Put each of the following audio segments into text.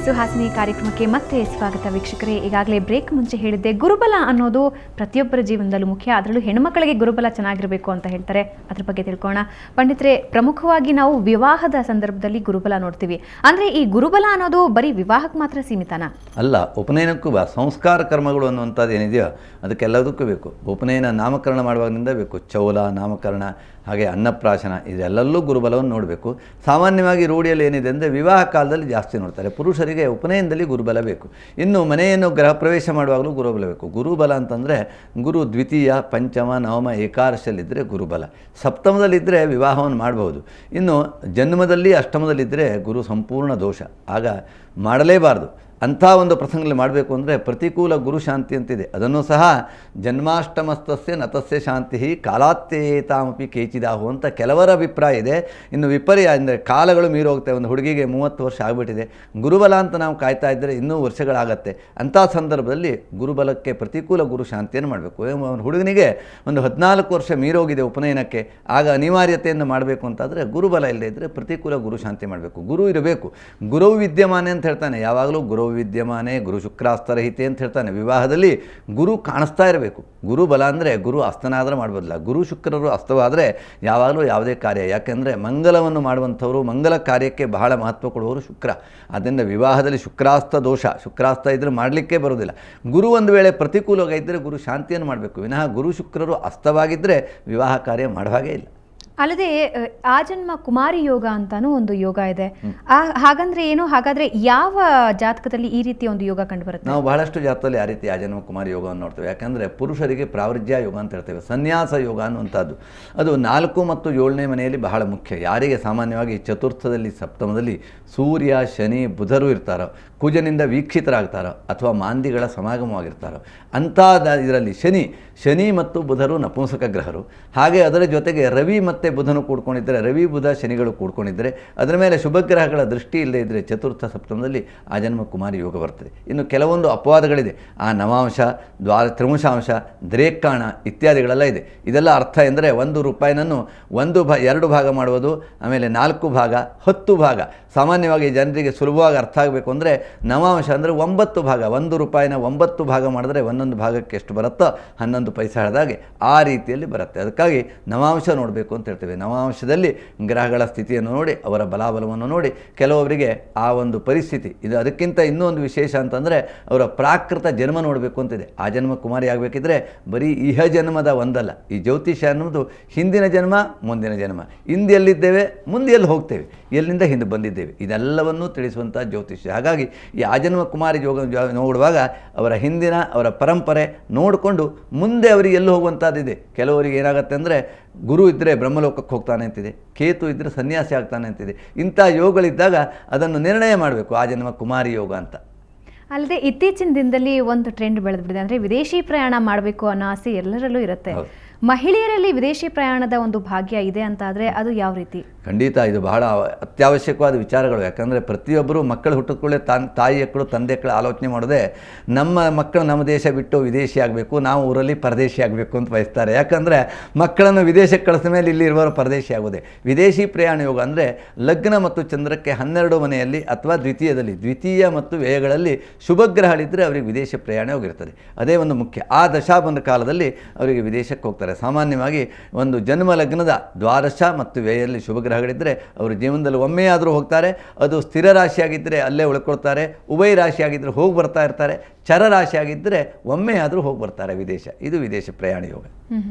ಸುಹಾಸಿನಿ ಕಾರ್ಯಕ್ರಮಕ್ಕೆ ಮತ್ತೆ ಸ್ವಾಗತ ವೀಕ್ಷಕರೇ. ಈಗಾಗಲೇ ಬ್ರೇಕ್ ಮುಂಚೆ ಹೇಳಿದ್ದೆ, ಗುರುಬಲ ಅನ್ನೋದು ಪ್ರತಿಯೊಬ್ಬರ ಜೀವನದಲ್ಲೂ ಮುಖ್ಯ. ಅದರಲ್ಲೂ ಹೆಣ್ಣುಮಕ್ಕಳಿಗೆ ಗುರುಬಲ ಚೆನ್ನಾಗಿರಬೇಕು ಅಂತ ಹೇಳ್ತಾರೆ. ಅದ್ರ ಬಗ್ಗೆ ತಿಳ್ಕೊಳ್ಳೋಣ. ಪಂಡಿತರೆ, ಪ್ರಮುಖವಾಗಿ ನಾವು ವಿವಾಹದ ಸಂದರ್ಭದಲ್ಲಿ ಗುರುಬಲ ನೋಡ್ತೀವಿ. ಅಂದರೆ ಈ ಗುರುಬಲ ಅನ್ನೋದು ಬರೀ ವಿವಾಹಕ್ಕೆ ಮಾತ್ರ ಸೀಮಿತನಾ? ಅಲ್ಲ, ಉಪನಯನಕ್ಕೂ ಸಂಸ್ಕಾರ ಕರ್ಮಗಳು ಅನ್ನುವಂಥದ್ದು ಏನಿದೆಯೋ ಅದಕ್ಕೆಲ್ಲದಕ್ಕೂ ಬೇಕು. ಉಪನಯನ ನಾಮಕರಣ ಮಾಡುವಾಗಿನಿಂದ ಬೇಕು. ಚೌಲ, ನಾಮಕರಣ, ಹಾಗೆ ಅನ್ನಪ್ರಾಶನ, ಇದೆಲ್ಲಲ್ಲೂ ಗುರುಬಲವನ್ನು ನೋಡಬೇಕು. ಸಾಮಾನ್ಯವಾಗಿ ರೂಢಿಯಲ್ಲಿ ಏನಿದೆ ಅಂದರೆ ವಿವಾಹ ಕಾಲದಲ್ಲಿ ಜಾಸ್ತಿ ನೋಡ್ತಾರೆ. ಪುರುಷರಿಗೆ ಉಪನಯನದಲ್ಲಿ ಗುರುಬಲ ಬೇಕು. ಇನ್ನು ಮನೆಯನ್ನು ಗೃಹ ಪ್ರವೇಶ ಮಾಡುವಾಗಲೂ ಗುರುಬಲ ಬೇಕು. ಗುರುಬಲ ಅಂತಂದರೆ ಗುರು ದ್ವಿತೀಯ, ಪಂಚಮ, ನವಮ, ಏಕಾದಶಲ್ಲಿದ್ದರೆ ಗುರುಬಲ. ಸಪ್ತಮದಲ್ಲಿದ್ದರೆ ವಿವಾಹವನ್ನು ಮಾಡಬಹುದು. ಇನ್ನು ಜನ್ಮದಲ್ಲಿ ಅಷ್ಟಮದಲ್ಲಿದ್ದರೆ ಗುರು ಸಂಪೂರ್ಣ ದೋಷ, ಆಗ ಮಾಡಲೇಬಾರದು. ಅಂಥ ಒಂದು ಪ್ರಸಂಗದಲ್ಲಿ ಮಾಡಬೇಕು ಅಂದರೆ ಪ್ರತಿಕೂಲ ಗುರು ಶಾಂತಿ ಅಂತಿದೆ. ಅದನ್ನು ಸಹ ಜನ್ಮಾಷ್ಟಮಸ್ತಸ್ಯ ನತಸ್ಯ ಶಾಂತಿ ಕಾಲಾತ್ಯೇತಾಮಪಿ ಕೇಚಿದಾಹು ಅಂತ ಕೆಲವರ ಅಭಿಪ್ರಾಯ ಇದೆ. ಇನ್ನು ವಿಪರ್ಯ ಅಂದರೆ ಕಾಲಗಳು ಮೀರೋಗ್ತವೆ. ಒಂದು ಹುಡುಗಿಗೆ 30 ವರ್ಷ ಆಗಿಬಿಟ್ಟಿದೆ, ಗುರುಬಲ ಅಂತ ನಾವು ಕಾಯ್ತಾ ಇದ್ದರೆ ಇನ್ನೂ ವರ್ಷಗಳಾಗತ್ತೆ. ಅಂಥ ಸಂದರ್ಭದಲ್ಲಿ ಗುರುಬಲಕ್ಕೆ ಪ್ರತಿಕೂಲ ಗುರು ಶಾಂತಿಯನ್ನು ಮಾಡಬೇಕು. ಹುಡುಗನಿಗೆ ಒಂದು 14 ವರ್ಷ ಮೀರೋಗಿದೆ ಉಪನಯನಕ್ಕೆ, ಆಗ ಅನಿವಾರ್ಯತೆಯನ್ನು ಮಾಡಬೇಕು ಅಂತಾದರೆ ಗುರುಬಲ ಇಲ್ಲದೇ ಇದ್ದರೆ ಪ್ರತಿಕೂಲ ಗುರು ಶಾಂತಿ ಮಾಡಬೇಕು. ಗುರು ಇರಬೇಕು. ಗುರು ವಿದ್ಯಮಾನೆ ಅಂತ ಹೇಳ್ತಾನೆ. ಯಾವಾಗಲೂ ಗುರು ವಿದ್ಯಮಾನೆ ಗುರು ಶುಕ್ರಾಸ್ತರಹಿತೆ ಅಂತ ಹೇಳ್ತಾನೆ. ವಿವಾಹದಲ್ಲಿ ಗುರು ಕಾಣಿಸ್ತಾ ಇರಬೇಕು. ಗುರುಬಲ ಅಂದರೆ ಗುರು ಅಸ್ತನಾದರೆ ಮಾಡ್ಬೋದಿಲ್ಲ. ಗುರು ಶುಕ್ರರು ಅಸ್ತವಾದರೆ ಯಾವಾಗಲೂ ಯಾವುದೇ ಕಾರ್ಯ, ಯಾಕೆಂದರೆ ಮಂಗಲವನ್ನು ಮಾಡುವಂಥವರು, ಮಂಗಲ ಕಾರ್ಯಕ್ಕೆ ಬಹಳ ಮಹತ್ವ ಕೊಡುವವರು ಶುಕ್ರ. ಆದ್ದರಿಂದ ವಿವಾಹದಲ್ಲಿ ಶುಕ್ರಾಸ್ತ ದೋಷ, ಶುಕ್ರಾಸ್ತ ಇದ್ದರೆ ಮಾಡಲಿಕ್ಕೆ ಬರೋದಿಲ್ಲ. ಗುರು ಒಂದು ವೇಳೆ ಪ್ರತಿಕೂಲವಾಗಿ ಇದ್ದರೆ ಗುರು ಶಾಂತಿಯನ್ನು ಮಾಡಬೇಕು. ವಿನಃ ಗುರು ಶುಕ್ರರು ಅಸ್ತವಾಗಿದ್ದರೆ ವಿವಾಹ ಕಾರ್ಯ ಮಾಡುವ ಹಾಗೆ ಇಲ್ಲ. ಅಲ್ಲದೆ ಆಜನ್ಮ ಕುಮಾರಿ ಯೋಗ ಅಂತಾನೂ ಒಂದು ಯೋಗ ಇದೆ. ಹಾಗಂದ್ರೆ ಏನು? ಹಾಗಾದ್ರೆ ಯಾವ ಜಾತಕದಲ್ಲಿ ಈ ರೀತಿಯ ಒಂದು ಯೋಗ ಕಂಡು ಬರುತ್ತೆ? ನಾವು ಬಹಳಷ್ಟು ಜಾತಕದಲ್ಲಿ ಆ ರೀತಿ ಆಜನ್ಮ ಕುಮಾರಿ ಯೋಗವನ್ನು ನೋಡ್ತೇವೆ. ಯಾಕಂದರೆ ಪುರುಷರಿಗೆ ಪ್ರಾವೃಜ್ಯ ಯೋಗ ಅಂತ ಹೇಳ್ತೇವೆ. ಸನ್ಯಾಸ ಯೋಗ ಅನ್ನುವಂಥದ್ದು ಅದು 4 ಮತ್ತು 7ನೇ ಮನೆಯಲ್ಲಿ ಬಹಳ ಮುಖ್ಯ. ಯಾರಿಗೆ ಸಾಮಾನ್ಯವಾಗಿ ಚತುರ್ಥದಲ್ಲಿ, ಸಪ್ತಮದಲ್ಲಿ ಸೂರ್ಯ, ಶನಿ, ಬುಧರು ಇರ್ತಾರೋ, ಕುಜನಿಂದ ವೀಕ್ಷಿತರಾಗ್ತಾರೋ ಅಥವಾ ಮಾಂದಿಗಳ ಸಮಾಗಮವಾಗಿರ್ತಾರೋ ಅಂಥ ಇದರಲ್ಲಿ ಶನಿ ಮತ್ತು ಬುಧರು ನಪುಂಸಕ ಗ್ರಹರು. ಹಾಗೆ ಅದರ ಜೊತೆಗೆ ರವಿ ಮತ್ತು ಬುಧನು ಕೂಡ್ಕೊಂಡಿದ್ದರೆ, ರವಿ ಬುಧ ಶನಿಗಳು ಕೂಡ್ಕೊಂಡಿದ್ದರೆ, ಅದರ ಮೇಲೆ ಶುಭಗ್ರಹಗಳ ದೃಷ್ಟಿ ಇಲ್ಲದೇ ಇದ್ದರೆ ಚತುರ್ಥ ಸಪ್ತಮದಲ್ಲಿ ಆಜನ್ಮ ಕುಮಾರಿ ಯೋಗ ಬರ್ತದೆ. ಇನ್ನು ಕೆಲವೊಂದು ಅಪವಾದಗಳಿದೆ. ಆ ನವಾಂಶ, ತ್ರಿವಂಶಾಂಶ, ದ್ರೇಕಾಣ ಇತ್ಯಾದಿಗಳೆಲ್ಲ ಇದೆ. ಇದೆಲ್ಲ ಅರ್ಥ ಎಂದರೆ 1 ರೂಪಾಯಿನನ್ನು 2 ಭಾಗ ಮಾಡುವುದು, ಆಮೇಲೆ 4 ಭಾಗ, 10 ಭಾಗ. ಸಾಮಾನ್ಯವಾಗಿ ಜನರಿಗೆ ಸುಲಭವಾಗಿ ಅರ್ಥ ಆಗಬೇಕು ಅಂದರೆ ನವಾಂಶ ಅಂದರೆ 9 ಭಾಗ. 1 ರೂಪಾಯಿನ 9 ಭಾಗ ಮಾಡಿದ್ರೆ ಒಂದೊಂದು ಭಾಗಕ್ಕೆ ಎಷ್ಟು ಬರುತ್ತೋ 11 ಪೈಸೆ ಹೇಳಿದಾಗೆ ಆ ರೀತಿಯಲ್ಲಿ ಬರುತ್ತೆ. ಅದಕ್ಕಾಗಿ ನವಾಂಶ ನೋಡಬೇಕು ಅಂತ ಹೇಳ್ತೇವೆ. ನವಾಂಶದಲ್ಲಿ ಗ್ರಹಗಳ ಸ್ಥಿತಿಯನ್ನು ನೋಡಿ, ಅವರ ಬಲಾಬಲವನ್ನು ನೋಡಿ, ಕೆಲವೊಬ್ಬರಿಗೆ ಆ ಒಂದು ಪರಿಸ್ಥಿತಿ ಇದು. ಅದಕ್ಕಿಂತ ಇನ್ನೂ ಒಂದು ವಿಶೇಷ ಅಂತಂದರೆ ಅವರ ಪ್ರಾಕೃತ ಜನ್ಮ ನೋಡಬೇಕು ಅಂತಿದೆ. ಆ ಜನ್ಮ ಕುಮಾರಿ ಆಗಬೇಕಿದ್ರೆ ಬರೀ ಇಹ ಜನ್ಮದ ಒಂದಲ್ಲ. ಈ ಜ್ಯೋತಿಷ್ಯ ಅನ್ನೋದು ಹಿಂದಿನ ಜನ್ಮ, ಮುಂದಿನ ಜನ್ಮ, ಹಿಂದೆ ಎಲ್ಲಿದ್ದೇವೆ, ಮುಂದೆ ಎಲ್ಲಿ ಹೋಗ್ತೇವೆ, ಎಲ್ಲಿಂದ ಹಿಂದೆ ಬಂದಿದ್ದೇವೆ, ಇದೆಲ್ಲವನ್ನೂ ತಿಳಿಸುವಂಥ ಜ್ಯೋತಿಷ್ಯ. ಹಾಗಾಗಿ ಈ ಆಜನ್ಮ ಕುಮಾರಿ ಯೋಗ ನೋಡುವಾಗ ಅವರ ಹಿಂದಿನ ಅವರ ಪರಂಪರೆ ನೋಡಿಕೊಂಡು ಮುಂದೆ ಅವರಿಗೆ ಎಲ್ಲಿ ಹೋಗುವಂಥದ್ದಿದೆ. ಕೆಲವರಿಗೆ ಏನಾಗುತ್ತೆ ಅಂದರೆ ಗುರು ಇದ್ದರೆ ಬ್ರಹ್ಮಲೋಕಕ್ಕೆ ಹೋಗ್ತಾನೆ ಅಂತಿದೆ, ಕೇತು ಇದ್ದರೆ ಸನ್ಯಾಸಿ ಆಗ್ತಾನೆ ಅಂತಿದೆ. ಇಂಥ ಯೋಗಗಳಿದ್ದಾಗ ಅದನ್ನು ನಿರ್ಣಯ ಮಾಡಬೇಕು, ಆಜನ್ಮ ಕುಮಾರಿ ಯೋಗ ಅಂತ. ಅಲ್ಲದೆ ಇತ್ತೀಚಿನ ದಿನದಲ್ಲಿ ಒಂದು ಟ್ರೆಂಡ್ ಬೆಳೆದ್ಬಿಟ್ಟಿದೆ. ಅಂದರೆ ವಿದೇಶಿ ಪ್ರಯಾಣ ಮಾಡಬೇಕು ಅನ್ನೋ ಆಸೆ ಎಲ್ಲರಲ್ಲೂ ಇರುತ್ತೆ. ಮಹಿಳೆಯರಲ್ಲಿ ವಿದೇಶಿ ಪ್ರಯಾಣದ ಒಂದು ಭಾಗ್ಯ ಇದೆ ಅಂತಾದರೆ ಅದು ಯಾವ ರೀತಿ? ಖಂಡಿತ ಇದು ಬಹಳ ಅತ್ಯವಶ್ಯಕವಾದ ವಿಚಾರಗಳು. ಯಾಕಂದರೆ ಪ್ರತಿಯೊಬ್ಬರು ಮಕ್ಕಳು ಹುಟ್ಟಿದ್ಕೊಳ್ಳೆ ತಾಯಿ ಮಕ್ಕಳು, ತಂದೆ ಮಕ್ಕಳು ಆಲೋಚನೆ ಮಾಡೋದೇ ನಮ್ಮ ಮಕ್ಕಳು ನಮ್ಮ ದೇಶ ಬಿಟ್ಟು ವಿದೇಶಿ ಆಗಬೇಕು, ನಾವು ಊರಲ್ಲಿ ಪರದೇಶಿ ಆಗಬೇಕು ಅಂತ ಬಯಸ್ತಾರೆ. ಯಾಕಂದರೆ ಮಕ್ಕಳನ್ನು ವಿದೇಶಕ್ಕೆ ಕಳಿಸಿದ ಮೇಲೆ ಇಲ್ಲಿ ಇರುವವರು ಪರದೇಶಿ ಆಗೋದೆ. ವಿದೇಶಿ ಪ್ರಯಾಣ ಯೋಗ ಅಂದರೆ ಲಗ್ನ ಮತ್ತು ಚಂದ್ರಕ್ಕೆ 12 ಮನೆಯಲ್ಲಿ ಅಥವಾ ದ್ವಿತೀಯ ಮತ್ತು ವ್ಯಯಗಳಲ್ಲಿ ಶುಭಗ್ರಹಗಳಿದ್ದರೆ ಅವರಿಗೆ ವಿದೇಶ ಪ್ರಯಾಣ ಹೋಗಿರ್ತದೆ. ಅದೇ ಒಂದು ಮುಖ್ಯ. ಆ ದಶಾಬಂಧ ಕಾಲದಲ್ಲಿ ಅವರಿಗೆ ವಿದೇಶಕ್ಕೆ ಹೋಗ್ತಾರೆ. ಸಾಮಾನ್ಯವಾಗಿ ಒಂದು ಜನ್ಮ ಲಗ್ನದ ದ್ವಾದಶ ಮತ್ತು ವ್ಯಯಲ್ಲಿ ಶುಭಗ್ರಹಗಳಿದ್ದರೆ ಅವರು ಜೀವನದಲ್ಲಿ ಒಮ್ಮೆ ಆದರೂ ಹೋಗ್ತಾರೆ. ಅದು ಸ್ಥಿರ ರಾಶಿಯಾಗಿದ್ದರೆ ಅಲ್ಲೇ ಉಳ್ಕೊಳ್ತಾರೆ, ಉಭಯ ರಾಶಿಯಾಗಿದ್ದರೆ ಹೋಗಿ ಬರ್ತಾ ಇರ್ತಾರೆ, ಚರ ರಾಶಿಯಾಗಿದ್ದರೆ ಒಮ್ಮೆ ಆದರೂ ಹೋಗಿ ಬರ್ತಾರೆ ವಿದೇಶ. ಇದು ವಿದೇಶ ಪ್ರಯಾಣ ಯೋಗ.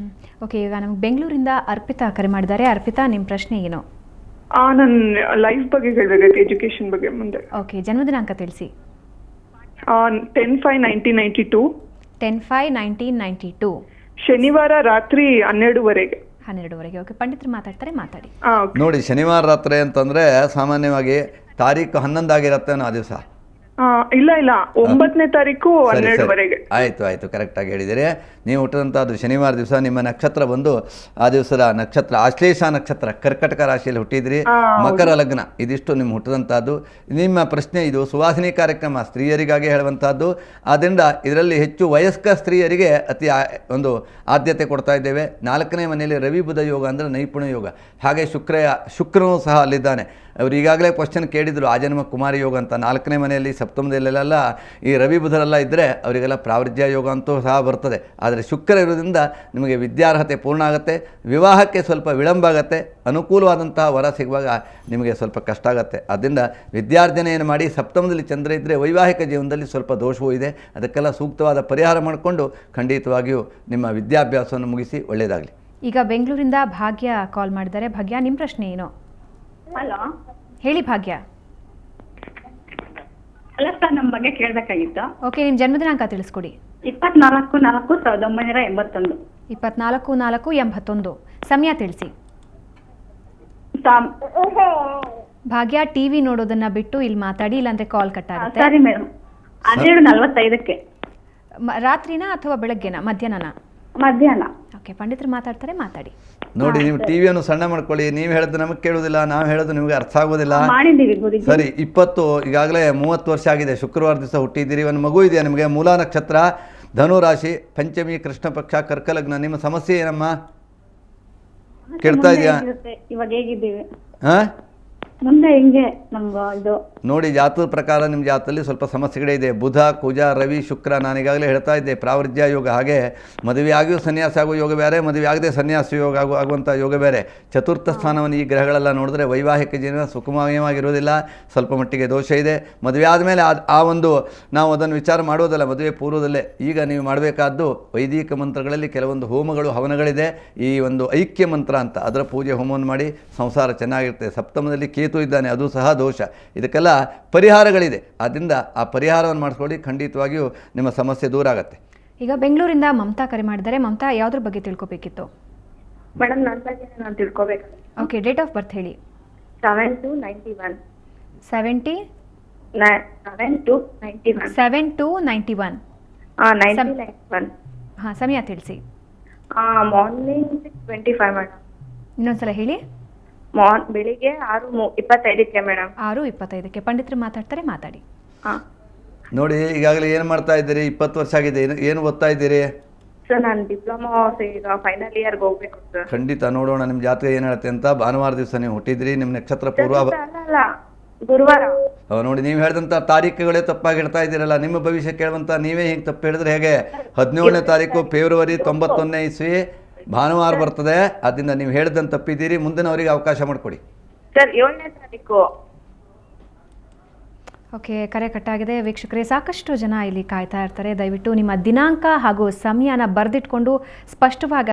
ಓಕೆ, ಈಗ ನಮಗೆ ಬೆಂಗಳೂರಿಂದ ಅರ್ಪಿತಾ ಕರೆ ಮಾಡಿದ್ದಾರೆ. ಅರ್ಪಿತಾ, ನಿಮ್ಮ ಪ್ರಶ್ನೆ ಏನು? ನನ್ನ ಲೈಫ್ ಬಗ್ಗೆ ಹೇಳಬೇಕಾಯ್ತು, ಎಜುಕೇಶನ್ ಬಗ್ಗೆ ಮುಂದೆ. ಓಕೆ, ಜನ್ಮದಿನಾಂಕ ತಿಳಿಸಿ. 10/5/1992. 10/5/1992. ಶನಿವಾರ ರಾತ್ರಿ 12:30. ಓಕೆ, ಪಂಡಿತರು ಮಾತಾಡ್ತಾರೆ, ಮಾತಾಡಿ. ನೋಡಿ, ಶನಿವಾರ ರಾತ್ರಿ ಅಂತಂದರೆ ಸಾಮಾನ್ಯವಾಗಿ ತಾರೀಕು 11 ಆಗಿರುತ್ತೆ ಆ ದಿವಸ. ಇಲ್ಲ 9ನೇ ತಾರೀಕು 12:30. ಆಯಿತು, ಕರೆಕ್ಟಾಗಿ ಹೇಳಿದ್ದೀರಿ. ನೀವು ಹುಟ್ಟಿದಂಥದ್ದು ಶನಿವಾರ ದಿವಸ. ನಿಮ್ಮ ನಕ್ಷತ್ರ ಬಂದು ಆ ದಿವಸದ ನಕ್ಷತ್ರ ಆಶ್ಲೇಷ ನಕ್ಷತ್ರ, ಕರ್ಕಟಕ ರಾಶಿಯಲ್ಲಿ ಹುಟ್ಟಿದ್ರಿ, ಮಕರ ಲಗ್ನ. ಇದಿಷ್ಟು ನಿಮ್ಮ ಹುಟ್ಟಿದಂಥದ್ದು. ನಿಮ್ಮ ಪ್ರಶ್ನೆ ಇದು ಸುವಾಸಿನಿ ಕಾರ್ಯಕ್ರಮ, ಸ್ತ್ರೀಯರಿಗಾಗಿ ಹೇಳುವಂಥದ್ದು. ಆದ್ದರಿಂದ ಇದರಲ್ಲಿ ಹೆಚ್ಚು ವಯಸ್ಕ ಸ್ತ್ರೀಯರಿಗೆ ಅತಿ ಒಂದು ಆದ್ಯತೆ ಕೊಡ್ತಾ ಇದ್ದೇವೆ. 4ನೇ ಮನೆಯಲ್ಲಿ ರವಿ ಬುಧ ಯೋಗ ಅಂದರೆ ನೈಪುಣ್ಯ ಯೋಗ. ಹಾಗೆ ಶುಕ್ರನೂ ಸಹ ಅಲ್ಲಿದ್ದಾನೆ. ಅವರು ಈಗಾಗಲೇ ಕ್ವಶನ್ ಕೇಳಿದರು, ಆಜನ್ಮ ಕುಮಾರಿ ಯೋಗ ಅಂತ. 4ನೇ ಮನೆಯಲ್ಲಿ ಸಪ್ತಮದಲ್ಲೆಲ್ಲ ಈ ರವಿ ಬುಧರೆಲ್ಲ ಇದ್ದರೆ ಅವರಿಗೆಲ್ಲ ಪ್ರಾವೃಜ್ಯ ಯೋಗ ಅಂತೂ ಸಹ ಬರ್ತದೆ. ಆದರೆ ಶುಕ್ರ ಇರೋದ್ರಿಂದ ನಿಮಗೆ ವಿದ್ಯಾರ್ಹತೆ ಪೂರ್ಣ ಆಗುತ್ತೆ, ವಿವಾಹಕ್ಕೆ ಸ್ವಲ್ಪ ವಿಳಂಬ ಆಗುತ್ತೆ, ಅನುಕೂಲವಾದಂತಹ ವರ ಸಿಗುವಾಗ ನಿಮಗೆ ಸ್ವಲ್ಪ ಕಷ್ಟ ಆಗುತ್ತೆ. ಆದ್ದರಿಂದ ವಿದ್ಯಾರ್ಜನೆಯನ್ನು ಮಾಡಿ ಸಪ್ತಮದಲ್ಲಿ ಚಂದ್ರ ಇದ್ದರೆ ವೈವಾಹಿಕ ಜೀವನದಲ್ಲಿ ಸ್ವಲ್ಪ ದೋಷವೂ ಇದೆ. ಅದಕ್ಕೆಲ್ಲ ಸೂಕ್ತವಾದ ಪರಿಹಾರ ಮಾಡಿಕೊಂಡು ಖಂಡಿತವಾಗಿಯೂ ನಿಮ್ಮ ವಿದ್ಯಾಭ್ಯಾಸವನ್ನು ಮುಗಿಸಿ ಒಳ್ಳೆಯದಾಗಲಿ. ಈಗ ಬೆಂಗಳೂರಿಂದ ಭಾಗ್ಯ ಕಾಲ್ ಮಾಡಿದ್ದಾರೆ. ಭಾಗ್ಯ, ನಿಮ್ಮ ಪ್ರಶ್ನೆ ಏನು? ಹಲೋ, ಹೇಳಿ ಭಾಗ್ಯ. ಅಲ್ಲ ಸರ್, ನಮ್ಮ ಬಗ್ಗೆ ಕೇಳಬೇಕಾಗಿತ್ತು. ಓಕೆ, ನಿಮ್ಮ ಜನ್ಮದಿನಾಂಕ ತಿಳಿಸ್ಕೊಡಿ. 24/4/1981. 24/4/81. ಸಮಯ ತಿಳಿಸಿ. ಭಾಗ್ಯ, ಟಿವಿ ನೋಡೋದನ್ನ ಬಿಟ್ಟು ಇಲ್ಲಿ ಮಾತಾಡಿ, ಇಲ್ಲಾಂದ್ರೆ ಕಾಲ್ ಕಟ್ ಆಗುತ್ತೆ. ಸರಿ ಮೇಡಮ್. 12:45ಕ್ಕೆ. ರಾತ್ರಿನಾ ಅಥವಾ ಬೆಳಗ್ಗೆನಾ, ಮಧ್ಯಾಹ್ನನಾ? ಮಧ್ಯಾಹ್ನ. ಓಕೆ, ಪಂಡಿತರು ಮಾತಾಡ್ತಾರೆ, ಮಾತಾಡಿ. ನೋಡಿ, ನೀವು ಟಿವಿಯನ್ನು ಸಣ್ಣ ಮಾಡ್ಕೊಳ್ಳಿ. ನೀವು ಹೇಳೋದು ನಮಗೆ ಕೇಳೋದಿಲ್ಲ, ನಾವು ಹೇಳೋದು ನಿಮಗೆ ಅರ್ಥ ಆಗೋದಿಲ್ಲ. ಮಾಡಿದ್ದೀವಿ ಗುರುಜಿ. ಸರಿ, ಈಗಾಗಲೇ 30 ವರ್ಷ ಆಗಿದೆ. ಶುಕ್ರವಾರ ದಿವಸ ಹುಟ್ಟಿದ್ದೀರಿ. ಒಂದು ಮಗು ಇದೆಯಾ ನಿಮಗೆ? ಮೂಲ ನಕ್ಷತ್ರ, ಧನು ರಾಶಿ, ಪಂಚಮಿ, ಕೃಷ್ಣ ಪಕ್ಷ, ಕರ್ಕಲಗ್ನ. ನಿಮ್ಮ ಸಮಸ್ಯೆ ಏನಮ್ಮ? ಕೇಳ್ತಾ ಇದೆಯಾ? ಇವಾಗ ಹೇಗಿದ್ದೀವಿ? ಹಾಂ, ಮುಂದೆ ಹೆಂಗೆ ನಮ್ಗೆ ಇದು? ನೋಡಿ, ಜಾತಕದ ಪ್ರಕಾರ ನಿಮ್ಮ ಜಾತಕದಲ್ಲಿ ಸ್ವಲ್ಪ ಸಮಸ್ಯೆಗಳೇ ಇದೆ. ಬುಧ, ಕುಜ, ರವಿ, ಶುಕ್ರ. ನಾನೀಗಾಗಲೇ ಹೇಳ್ತಾ ಇದ್ದೆ ಪ್ರಾವೃಜ್ಯ ಯೋಗ. ಹಾಗೆ ಮದುವೆಯಾಗಿಯೂ ಸನ್ಯಾಸ ಆಗೋ ಯೋಗ ಬೇರೆ, ಮದುವೆ ಆಗದೆ ಸನ್ಯಾಸ ಯೋಗ ಆಗುವಂಥ ಯೋಗ ಬೇರೆ. ಚತುರ್ಥ ಸ್ಥಾನವನ್ನು ಈ ಗ್ರಹಗಳೆಲ್ಲ ನೋಡಿದ್ರೆ ವೈವಾಹಿಕ ಜೀವನ ಸುಖಮಯವಾಗಿರೋದಿಲ್ಲ, ಸ್ವಲ್ಪ ಮಟ್ಟಿಗೆ ದೋಷ ಇದೆ. ಮದುವೆ ಆದಮೇಲೆ ನಾವು ಅದನ್ನು ವಿಚಾರ ಮಾಡೋದಲ್ಲ, ಮದುವೆ ಪೂರ್ವದಲ್ಲೇ. ಈಗ ನೀವು ಮಾಡಬೇಕಾದ್ದು ವೈದಿಕ ಮಂತ್ರಗಳಲ್ಲಿ ಕೆಲವೊಂದು ಹೋಮಗಳು, ಹವನಗಳಿದೆ. ಈ ಒಂದು ಐಕ್ಯ ಮಂತ್ರ ಅಂತ, ಅದರ ಪೂಜೆ ಹೋಮವನ್ನು ಮಾಡಿ ಸಂಸಾರ ಚೆನ್ನಾಗಿರುತ್ತೆ. ಸಪ್ತಮದಲ್ಲಿ ಕೇತು ಇದ್ದಾನೆ, ಅದು ಸಹ ದೋಷ. ಇದಕ್ಕೆಲ್ಲ ಪರಿಹಾರಗಳಿದೆ. ಆದ್ದರಿಂದ ಆ ಪರಿಹಾರವನ್ನು ಮಾಡಿಸ್ಕೊಳ್ಳಿ, ಖಂಡಿತವಾಗಿಯೂ ನಿಮ್ಮ ಸಮಸ್ಯೆ ದೂರ ಆಗುತ್ತೆ. ಈಗ ಬೆಂಗಳೂರಿಂದ ಮಮತಾ ಕರೆ ಮಾಡಿದ್ದಾರೆ. ಮಮತಾ, ಯಾವುದ್ರ ಬಗ್ಗೆ ತಿಳ್ಕೊಬೇಕಿತ್ತು? ಮೇಡಮ್, ನನ್ನ ಬಗ್ಗೆ ನಾನು ತಿಳ್ಕೊಬೇಕು. ಓಕೆ, ಡೇಟ್ ಆಫ್ ಬರ್ತ್ ಹೇಳಿ. 7/2/91. 70 7/2/91. 7/2/91. 1991. ಹಾಂ, ಸಮಯ ತಿಳಿಸಿ. Morning 6:25 madam. ಇನ್ನೊಂದ್ಸಲ ಹೇಳಿ. ಬೆಳಿಗ್ಗೆ 6:25ಕ್ಕೆ ಮೇಡಮ್. 6:25ಕ್ಕೆ. ಪಂಡಿತರು ಮಾತಾಡ್ತಾರೆ, ಮಾತಾಡಿ. ಹಾಂ ನೋಡಿ, ಈಗಾಗಲೇ ಏನು ಮಾಡ್ತಾ ಇದ್ದೀರಿ? 20 ವರ್ಷ ಆಗಿದೆ. ಏನು ಓದ್ತಾ ಇದ್ದೀರಿ? ಸರ್, ನಾನು ಡಿಪ್ಲೊಮಾ ಈಗ ಫೈನಲ್ ಇಯರ್ಗೆ ಹೋಗ್ಬೇಕು ಸರ್. ಖಂಡಿತ ನೋಡೋಣ ನಿಮ್ಮ ಜಾತಕ ಏನು ಹೇಳುತ್ತೆ ಅಂತ. ಭಾನುವಾರ ದಿವಸ ನೀವು ಹುಟ್ಟಿದ್ರಿ, ನಿಮ್ಮ ನಕ್ಷತ್ರ ಪೂರ್ವ. ಅಲ್ಲ, ಗುರುವಾರ. ನೋಡಿ, ನೀವು ಹೇಳಿದಂಥ ತಾರೀಕುಗಳೇ ತಪ್ಪಾಗಿ ಹೇಳ್ತಾ ಇದ್ದೀರಲ್ಲ. ನಿಮ್ಮ ಭವಿಷ್ಯ ಕೇಳುವಂಥ ನೀವೇ ಹಿಂಗೆ ತಪ್ಪು ಹೇಳಿದ್ರೆ ಹೇಗೆ? 17ನೇ ತಾರೀಕು ಫೆಬ್ರವರಿ 91ನೇ ಇಸ್ವಿ ಭಾನುವಾರ ಬರ್ತದೆ. ಅದರಿಂದ ನೀವು ಹೇಳಿದಂತ ತಪ್ಪಿದ್ದೀರಿ. ಮುಂದಿನವರಿಗೆ ಅವಕಾಶ ಮಾಡಿಕೊಡಿ ಸರ್. 7ನೇ ತಾರೀಕು. ಓಕೆ, ಕರೆ ಕಟ್ಟಾಗಿದೆ. ವೀಕ್ಷಕರೇ, ಸಾಕಷ್ಟು ಜನ ಇಲ್ಲಿ ಕಾಯ್ತಾ ಇರ್ತಾರೆ. ದಯವಿಟ್ಟು ನಿಮ್ಮ ದಿನಾಂಕ ಹಾಗೂ ಸಮಯನ ಬರೆದಿಟ್ಕೊಂಡು ಸ್ಪಷ್ಟವಾಗಿ